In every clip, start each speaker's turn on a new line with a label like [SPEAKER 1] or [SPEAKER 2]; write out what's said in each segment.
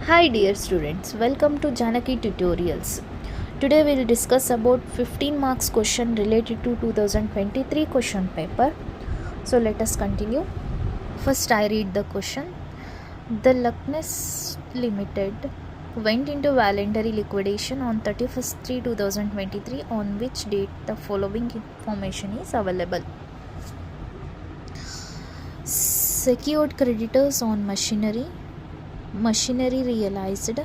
[SPEAKER 1] Hi dear students, welcome to Janaki Tutorials. Today we will discuss about 15 marks question related to 2023 question paper. So let us continue. First I read the question. The Luckness Limited went into voluntary liquidation on 31st 3 2023, on which date the following information is available. Secured creditors on machinery realized,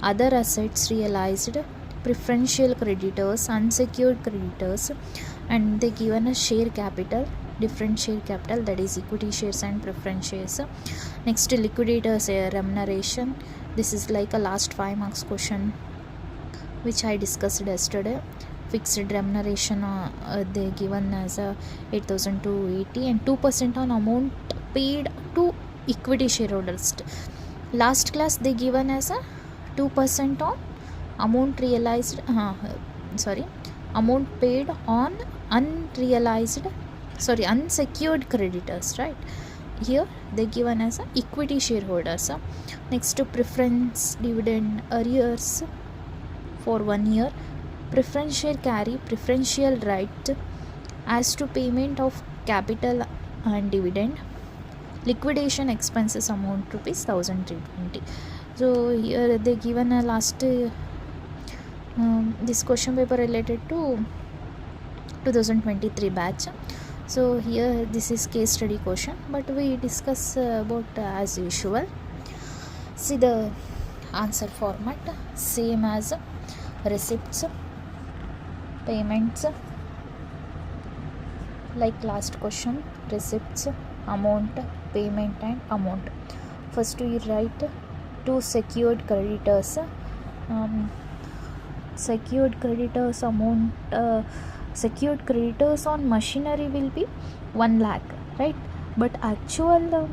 [SPEAKER 1] other assets realized, preferential creditors, unsecured creditors, and they given a share capital, different share capital, that is equity shares and preference shares. Next, liquidators remuneration. This is like a last 5 marks question which I discussed yesterday. Fixed remuneration they given as a 8,280 and 2% on amount paid to equity shareholders. Last class they given as a 2% on amount realized amount paid on unsecured creditors, right? Here they given as a equity shareholders. Next to preference dividend arrears for 1 year, preferential carry, preferential right as to payment of capital and dividend, liquidation expenses amount rupees 1320. So here they given a last this question paper related to 2023 batch. So here this is case study question, but we discuss about as usual. See the answer format same as receipts, payments, like last question, receipts, amount, payment and amount. First we write to secured creditors. Secured creditors amount, secured creditors on machinery will be 1 lakh, right? But actual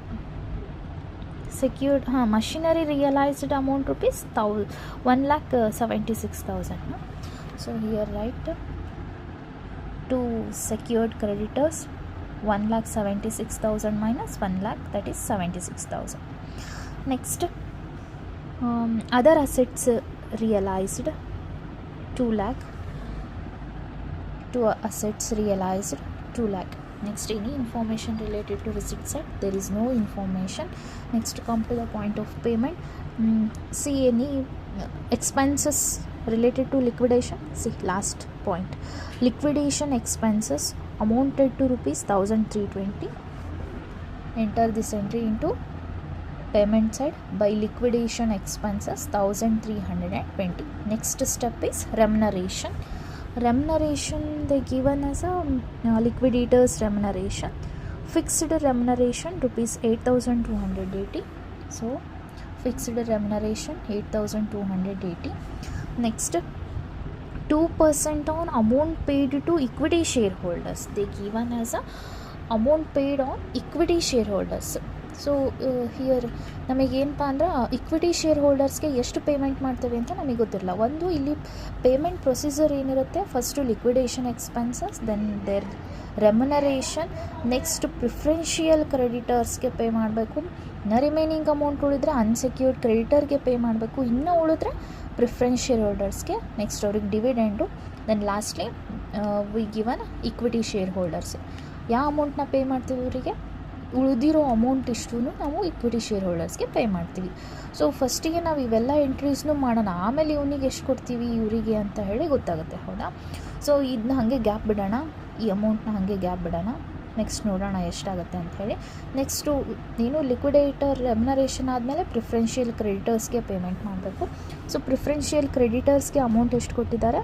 [SPEAKER 1] secured machinery realized amount rupees 1,76,000. So here write to secured creditors 1,76,000 minus 1 lakh, that is 76,000. Next, other assets realized 2 lakh. To assets realized 2 lakh. Next, any information related to receipt side, there is no information. Next, come to the point of payment. See any expenses related to liquidation. See last point, liquidation expenses amounted to rupees 1320. Enter this entry into payment side. By liquidation expenses 1320. Next step is remuneration. Remuneration they given as a liquidators remuneration. Fixed remuneration rupees 8,280. So fixed remuneration 8,280. Next, 2% on amount paid to equity shareholders. They given as a amount paid on equity shareholders. So here ನಮಗೇನಪ್ಪ ಅಂದ್ರೆ equity share ಹೋಲ್ಡರ್ಸ್ಗೆ ಎಷ್ಟು payment ಮಾಡ್ತೇವೆ ಅಂತ ನಮಗೆ ಗೊತ್ತಿರಲ್ಲ. ಒಂದು ಇಲ್ಲಿ payment procedure ಏನಿರುತ್ತೆ, first liquidation expenses, then there remuneration, next preferential ಕ್ರೆಡಿಟರ್ಸ್ಗೆ ಪೇ ಮಾಡಬೇಕು, ಇನ್ನು ರಿಮೈನಿಂಗ್ ಅಮೌಂಟ್ ಉಳಿದ್ರೆ ಅನ್ಸೆಕ್ಯೂರ್ಡ್ ಕ್ರೆಡಿಟರ್ಗೆ ಪೇ ಮಾಡಬೇಕು, ಇನ್ನೂ ಉಳಿದ್ರೆ ಪ್ರಿಫರೆನ್ಸ್ ಶೇರ್ ಹೋಲ್ಡರ್ಸ್ಗೆ, ನೆಕ್ಸ್ಟ್ ಅವ್ರಿಗೆ dividend, then lastly we given equity share holders. ಯಾವ ಅಮೌಂಟ್ನ ಪೇ ಮಾಡ್ತೀವಿ ಇವರಿಗೆ, ಉಳಿದಿರೋ ಅಮೌಂಟ್ ಇಷ್ಟು ನಾವು ಇಕ್ವಿಟಿ ಶೇರ್ ಹೋಲ್ಡರ್ಸ್ಗೆ ಪೇ ಮಾಡ್ತೀವಿ. ಸೊ ಫಸ್ಟಿಗೆ ನಾವು ಇವೆಲ್ಲ ಎಂಟ್ರೀಸ್ನು ಮಾಡೋಣ, ಆಮೇಲೆ ಇವನಿಗೆ ಎಷ್ಟು ಕೊಡ್ತೀವಿ ಇವರಿಗೆ ಅಂತ ಹೇಳಿ ಗೊತ್ತಾಗುತ್ತೆ, ಹೌದಾ? ಸೊ ಇದನ್ನ ಹಾಗೆ ಗ್ಯಾಪ್ ಬಿಡೋಣ, ಈ ಅಮೌಂಟ್ನ ಹಾಗೆ ಗ್ಯಾಪ್ ಬಿಡೋಣ. ನೆಕ್ಸ್ಟ್ ನೋಡೋಣ ಎಷ್ಟಾಗುತ್ತೆ ಅಂತ ಹೇಳಿ. ನೆಕ್ಸ್ಟು ನೀನು ಲಿಕ್ವಿಡೇಟರ್ ರೆಮ್ಯುನರೇಷನ್ ಆದಮೇಲೆ ಪ್ರಿಫರೆನ್ಷಿಯಲ್ ಕ್ರೆಡಿಟರ್ಸ್ಗೆ ಪೇಮೆಂಟ್ ಮಾಡಬೇಕು. ಸೊ ಪ್ರಿಫರೆನ್ಷಿಯಲ್ ಕ್ರೆಡಿಟರ್ಸ್ಗೆ ಅಮೌಂಟ್ ಎಷ್ಟು ಕೊಟ್ಟಿದ್ದಾರೆ,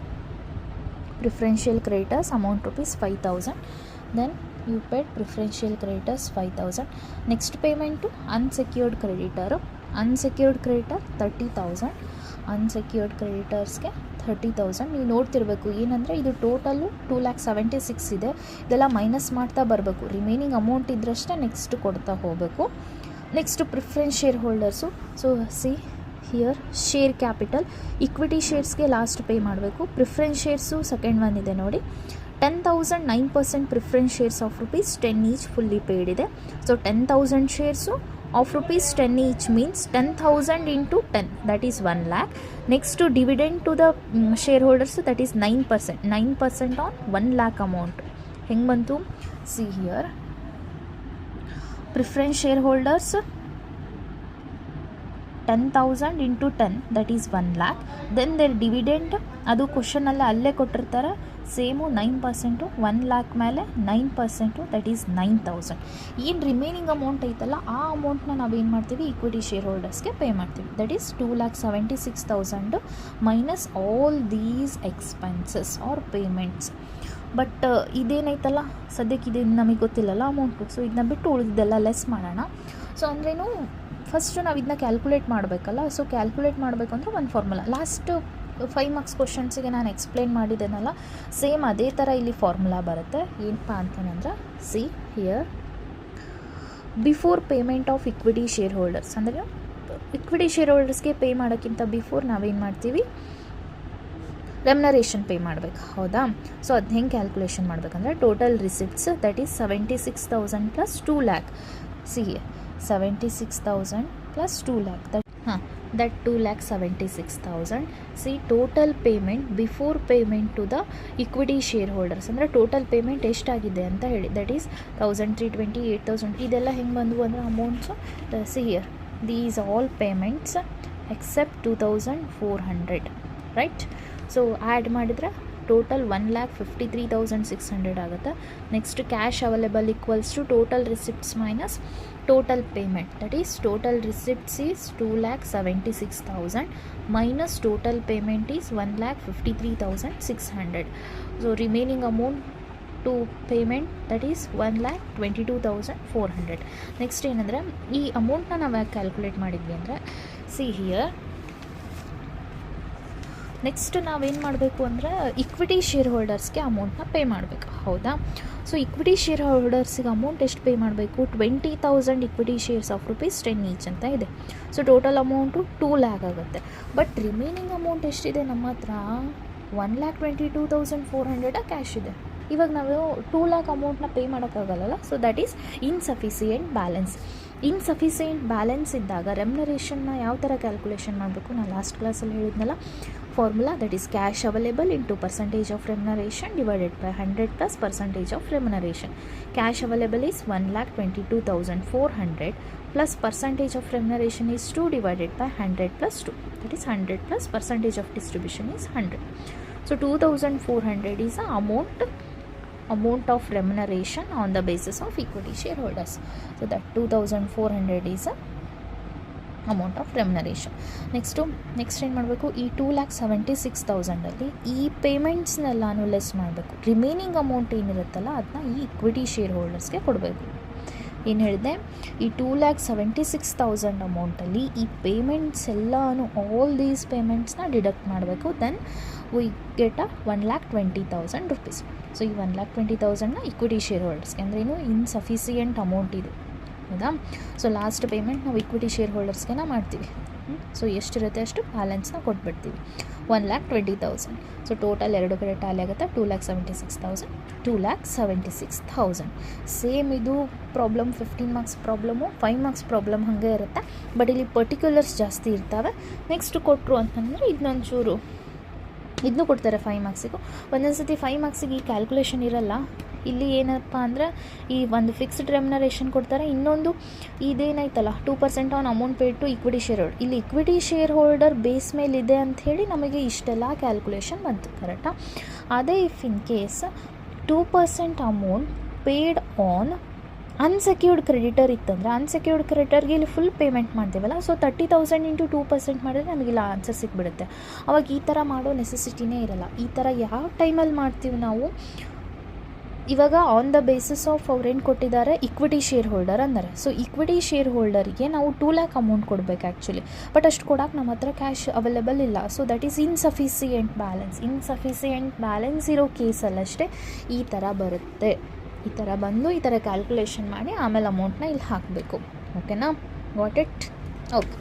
[SPEAKER 1] preferential creditors amount rupees 5,000. Then you paid preferential creditors 5,000. next payment to unsecured creditor. unsecured creditor 30,000. unsecured creditorsಗೆ 30,000. ನೀವು ನೋಡ್ತಿರ್ಬೇಕು ಏನಂದರೆ ಇದು ಟೋಟಲು 2,76,000 ಇದೆ, ಇದೆಲ್ಲ ಮೈನಸ್ ಮಾಡ್ತಾ ಬರಬೇಕು, ರಿಮೈನಿಂಗ್ ಅಮೌಂಟ್ ಇದ್ರಷ್ಟೇ ನೆಕ್ಸ್ಟ್ ಕೊಡ್ತಾ ಹೋಗಬೇಕು. Next preference share holders. So see here share capital, equity ಶೇರ್ಸ್ಗೆ ಲಾಸ್ಟ್ ಪೇ ಮಾಡಬೇಕು. ಪ್ರಿಫರೆನ್ಸ್ ಶೇರ್ಸು ಸೆಕೆಂಡ್ ಒನ್ ಇದೆ ನೋಡಿ, 10,000 9% preference shares of rupees 10 each fully paid ಇದೆ. So 10,000 shares of rupees 10 each means 10,000 into 10, that is 1 lakh. Next to dividend to the shareholders, that is 9% on 1 lakh amount. ಹೆಂಗೆ ಬಂತು? See here, preference shareholders 10,000 into 10, that is 1 lakh. then their dividend, ಅದು ಕ್ವಶನಲ್ಲಿ ಅಲ್ಲೇ ಕೊಟ್ಟಿರ್ತಾರೆ, same 9%, 1 lac ಮೇಲೆ 9%, that is 9,000. ಏನು remaining amount ಐತಲ್ಲ ಆ ಅಮೌಂಟ್ನ ನಾವೇನು ಮಾಡ್ತೀವಿ, ಈಕ್ವಿಟಿ ಶೇರ್ ಹೋಲ್ಡರ್ಸ್ಗೆ ಪೇ ಮಾಡ್ತೀವಿ. That is 2,76,000 minus all these expenses are payments. But ಇದೇನೈತಲ್ಲ ಸದ್ಯಕ್ಕೆ ಇದು ನಮಗೆ ಗೊತ್ತಿಲ್ಲಲ್ಲ ಅಮೌಂಟು, ಸೊ ಇದನ್ನ ಬಿಟ್ಟು ಉಳಿದಿದ್ದೆಲ್ಲ ಲೆಸ್ ಮಾಡೋಣ. ಸೊ ಅಂದ್ರೇನು, ಫಸ್ಟು ನಾವು ಇದನ್ನ ಕ್ಯಾಲ್ಕುಲೇಟ್ ಮಾಡಬೇಕಲ್ಲ. ಸೊ ಕ್ಯಾಲ್ಕುಲೇಟ್ ಮಾಡಬೇಕು ಅಂದರೆ ಒಂದು ಫಾರ್ಮುಲಾ, ಲಾಸ್ಟ್ 5 ಮಾರ್ಕ್ಸ್ ಕ್ವಶನ್ಸಿಗೆ ನಾನು ಎಕ್ಸ್ಪ್ಲೇನ್ ಮಾಡಿದ್ದೇನಲ್ಲ, ಸೇಮ್ ಅದೇ ಥರ ಇಲ್ಲಿ ಫಾರ್ಮುಲಾ ಬರುತ್ತೆ. ಏನಪ್ಪ ಅಂತಂದ್ರೆ, see here, before payment of equity share holders, ಅಂದರೆ ಇಕ್ವಿಟಿ ಶೇರ್ ಹೋಲ್ಡರ್ಸ್ಗೆ ಪೇ ಮಾಡೋಕ್ಕಿಂತ ಬಿಫೋರ್ ನಾವೇನು ಮಾಡ್ತೀವಿ, ರೆಮ್ಯುನರೇಷನ್ ಪೇ ಮಾಡಬೇಕು, ಹೌದಾ? ಸೊ ಅದು ಹೆಂಗೆ ಕ್ಯಾಲ್ಕುಲೇಷನ್ ಮಾಡಬೇಕಂದ್ರೆ, total receipts that is 76,000 plus 2 lac. C 76,000 plus 2 lac, that 2,76,000. see total payment before payment to the equity shareholders, ಅಂದರೆ ಟೋಟಲ್ ಪೇಮೆಂಟ್ ಎಷ್ಟಾಗಿದೆ ಅಂತ ಹೇಳಿ, ದಟ್ ಈಸ್ 1,320, 8,000. ಇದೆಲ್ಲ ಹೆಂಗೆ ಬಂದವು ಅಂದರೆ amounts, see here, these all payments except 2,400, right? So add ಮಾಡಿದರೆ total 1,53,600 ಆಗುತ್ತೆ. Next cash available equals to total receipts minus total payment, that is total receipts is 2,76,000 minus total payment is 1,53,600. So remaining amount to payment that is 1,22,400. Next ಏನಂದರೆ, ಈ ಅಮೌಂಟ್ನ ನಾವು ಯಾಕೆ calculate ಮಾಡಿದ್ವಿ ಅಂದರೆ, see here, next ನಾವೇನು ಮಾಡಬೇಕು ಅಂದರೆ ಇಕ್ವಿಟಿ ಶೇರ್ ಹೋಲ್ಡರ್ಸ್ಗೆ ಅಮೌಂಟ್ನ ಪೇ ಮಾಡಬೇಕು, ಹೌದಾ? ಸೊ ಇಕ್ವಿಟಿ ಶೇರ್ ಹೋಲ್ಡರ್ಸಿಗೆ ಅಮೌಂಟ್ ಎಷ್ಟು ಪೇ ಮಾಡಬೇಕು, 20,000 equity shares of rupees 10 each ಅಂತ ಇದೆ. ಸೊ ಟೋಟಲ್ ಅಮೌಂಟು 2 ಲ್ಯಾಕ್ ಆಗುತ್ತೆ. ಬಟ್ ರಿಮೈನಿಂಗ್ ಅಮೌಂಟ್ ಎಷ್ಟಿದೆ ನಮ್ಮ ಹತ್ರ, 1,22,400 ಕ್ಯಾಶ್ ಇದೆ. ಇವಾಗ ನಾವು 2 ಲ್ಯಾಕ್ ಅಮೌಂಟ್ನ ಪೇ ಮಾಡೋಕ್ಕಾಗಲ್ಲ. So that is insufficient balance. Insufficient balance ಇದ್ದಾಗ ರೆಮ್ಯುನರೇಷನ್ನ ಯಾವ ಥರ ಕ್ಯಾಲ್ಕುಲೇಷನ್ ಮಾಡಬೇಕು, ನಾನು ಲಾಸ್ಟ್ ಕ್ಲಾಸಲ್ಲಿ ಹೇಳಿದ್ನಲ್ಲ formula, that is cash available into percentage of remuneration divided by 100 plus percentage of remuneration. Cash available is 1,22,400 plus percentage of remuneration is 2 divided by 100 plus 2, that is 100 plus percentage of distribution is 100. So 2,400 is a amount of remuneration on the basis of equity shareholders. So that 2,400 is a amount of remuneration. next ಏನು ಮಾಡಬೇಕು, ಈ 2,76,000 ಈ ಪೇಮೆಂಟ್ಸ್ನೆಲ್ಲಾನು less ಮಾಡಬೇಕು. Remaining amount ಏನಿರುತ್ತಲ್ಲ ಅದನ್ನ ಈ equity share ಹೋಲ್ಡರ್ಸ್ಗೆ ಕೊಡಬೇಕು. ಏನು ಹೇಳಿದೆ, ಈ 2,76,000 ಅಮೌಂಟಲ್ಲಿ ಈ ಪೇಮೆಂಟ್ಸ್ ಎಲ್ಲಾನು ಆಲ್ ದೀಸ್ ಪೇಮೆಂಟ್ಸ್ನ ಡಿಡಕ್ಟ್ ಮಾಡಬೇಕು. Then we get a 1,20,000 rupees. So ಈ 1,20,000ನ ಇಕ್ವಿಟಿ ಶೇರ್ ಹೋಲ್ಡರ್ಸ್ಗೆ, ಅಂದರೆ ಏನು ಇನ್ಸಫಿಸಿಯೆಂಟ್ ಅಮೌಂಟ್ ಇದು, ಹೌದಾ? ಸೊ ಲಾಸ್ಟ್ ಪೇಮೆಂಟ್ ನಾವು ಇಕ್ವಿಟಿ ಶೇರ್ ಹೋಲ್ಡರ್ಸ್ಗೆ ಮಾಡ್ತೀವಿ. ಸೊ ಎಷ್ಟಿರುತ್ತೆ ಅಷ್ಟು ಬ್ಯಾಲೆನ್ಸ್ನ ಕೊಟ್ಬಿಡ್ತೀವಿ, 1,20,000. ಸೊ ಟೋಟಲ್ ಎರಡು ಕಡೆ ಟ್ಯಾಲಿ ಆಗುತ್ತೆ, 2,76,000, 2,76,000. ಸೇಮ್ ಇದು problem 15 marks problem, 5 marks problem ಹಾಗೆ ಇರುತ್ತೆ. ಬಟ್ ಇಲ್ಲಿ ಪರ್ಟಿಕ್ಯುಲರ್ಸ್ ಜಾಸ್ತಿ ಇರ್ತವೆ. ನೆಕ್ಸ್ಟ್ ಕೊಟ್ಟರು ಅಂತಂದರೆ ಇದನ್ನೊಂಚೂರು ಇದನ್ನು ಕೊಡ್ತಾರೆ 5 ಮಾರ್ಕ್ಸಿಗೂ. ಒಂದೊಂದು ಸತಿ 5 ಮಾರ್ಕ್ಸಿಗೆ ಈ ಕ್ಯಾಲ್ಕುಲೇಷನ್ ಇರಲ್ಲ. ಇಲ್ಲಿ ಏನಪ್ಪ ಅಂದರೆ ಈ ಒಂದು ಫಿಕ್ಸ್ಡ್ ರೆಮ್ಯುನರೇಷನ್ ಕೊಡ್ತಾರೆ, ಇನ್ನೊಂದು ಇದೇನಾಯ್ತಲ್ಲ 2% on amount paid to equity share holder. ಇಲ್ಲಿ ಇಕ್ವಿಟಿ ಶೇರ್ ಹೋಲ್ಡರ್ ಬೇಸ್ ಮೇಲೆ ಇದೆ ಅಂಥೇಳಿ ನಮಗೆ ಇಷ್ಟೆಲ್ಲ ಕ್ಯಾಲ್ಕುಲೇಷನ್ ಬಂತು, ಕರೆಕ್ಟಾ? ಅದೇ if in case 2% amount paid on unsecured creditor ಇತ್ತಂದರೆ, ಅನ್ಸೆಕ್ಯೂರ್ಡ್ ಕ್ರೆಡಿಟರ್ಗೆ ಇಲ್ಲಿ ಫುಲ್ ಪೇಮೆಂಟ್ ಮಾಡ್ತೀವಲ್ಲ, ಸೊ 30,000 ಇಂಟು 2% ಮಾಡಿದ್ರೆ ನಮಗಿಲ್ಲ ಆನ್ಸರ್ ಸಿಕ್ಬಿಡುತ್ತೆ. ಅವಾಗ ಈ ಥರ ಮಾಡೋ ನೆಸೆಸಿಟಿನೇ ಇರಲ್ಲ. ಈ ಥರ ಯಾವ ಟೈಮಲ್ಲಿ ಮಾಡ್ತೀವಿ ನಾವು, ಇವಾಗ ಆನ್ ದ ಬೇಸಿಸ್ ಆಫ್ ಅವ್ರೇನು ಕೊಟ್ಟಿದ್ದಾರೆ, ಇಕ್ವಿಟಿ ಶೇರ್ ಹೋಲ್ಡರ್ ಅಂದರೆ. ಸೊ ಇಕ್ವಿಟಿ ಶೇರ್ ಹೋಲ್ಡರಿಗೆ ನಾವು 2 ಲ್ಯಾಕ್ ಅಮೌಂಟ್ ಕೊಡಬೇಕು ಆ್ಯಕ್ಚುಲಿ. ಬಟ್ ಅಷ್ಟು ಕೊಡೋಕೆ ನಮ್ಮ ಹತ್ರ ಕ್ಯಾಶ್ ಅವೈಲೇಬಲ್ ಇಲ್ಲ. So that is insufficient balance. Insufficient balance ಇರೋ ಕೇಸಲ್ಲಷ್ಟೇ ಈ ಥರ ಬರುತ್ತೆ. ಈ ಥರ ಬಂದು ಈ ಥರ ಕ್ಯಾಲ್ಕುಲೇಷನ್ ಮಾಡಿ ಆಮೇಲೆ ಅಮೌಂಟ್ನ ಇಲ್ಲಿ ಹಾಕಬೇಕು. ಓಕೆನಾ? Got it? ಓಕೆ.